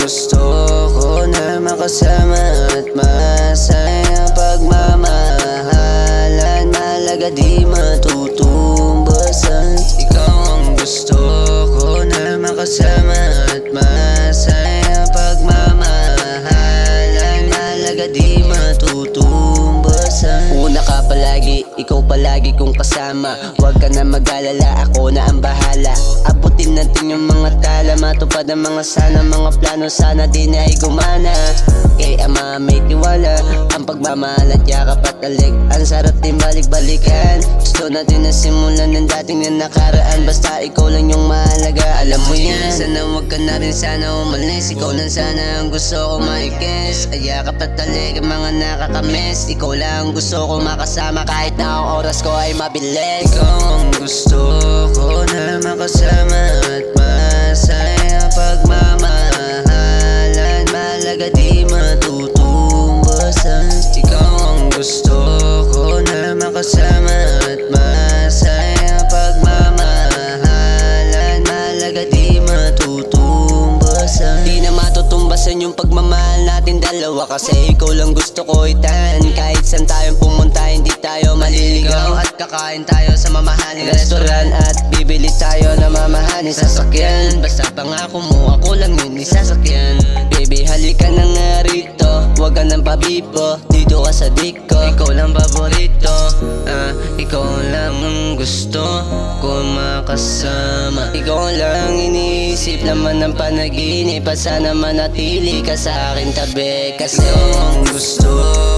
gusto ko na makasama at masaya pagmamahalan. Mahalaga di matutumbasan. Ikaw ang gusto ko na makasama at masaya pagmamahalan. Mahalaga di matutumbasan. Una ka palagi, ikaw palagi kong kasama. Huwag ka na mag-alala, ako na ang bahala. Abutin natin yung mga tala, matupad ang mga sana. Mga plano sana din ay gumana. Kay Ama may tiwala, ang pagmamahal at yakap at alik. Ang sarap din balik-balikan. Gusto natin na simulan ng dating na nakaraan. Basta ikaw lang yung mahalaga, alam mo yan. Sana huwag ka na rin sana umalis. Ikaw lang sana ang gusto ko maikis. Ay yakap at alik ang mga nakakamiss. Ikaw lang gusto ko makasama kahit na ang oras ko ay mabilis. Ikaw ang gusto ko na makasama at masaya pagmamahalan. Mahalaga di matutumbasan. Ikaw ang gusto ko na makasama at masaya pagmamahalan. Mahalaga di matutumbasan. Di na matutumbasan yung pagmamahal natin dalawa, kasi ikaw lang gusto ko itan. Kahit saan tayong pumunta hindi tayo maliligaw, at kakain tayo sa mamahaling restaurant, at bibili tayo na mamahaling sasakyan. Basta pangako mo ako lang yun isasakyan. Baby halika na nga rito, huwag ka nang pabipo. Dito ka sa diko, ikaw lang paborito. Ikaw lang ang gusto ko makasama. Ikaw lang iniisip naman ng panaginip, at sana manatili ka sa akin tabi. Kasi ikaw ang gusto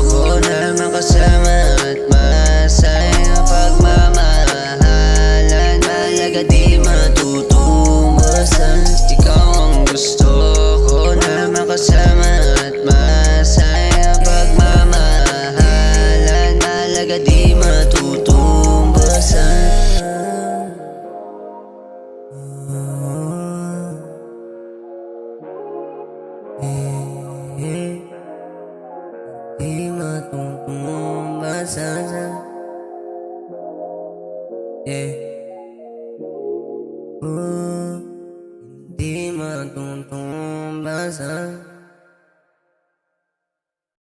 ko na makasama at masaya pagmamahalan. Mahalaga di matutumbasan. Ikaw ang gusto ko na makasama at masaya pagmamahalan. Mahalaga di matutumbasan. Di matutumbasan. Di matutumbasan.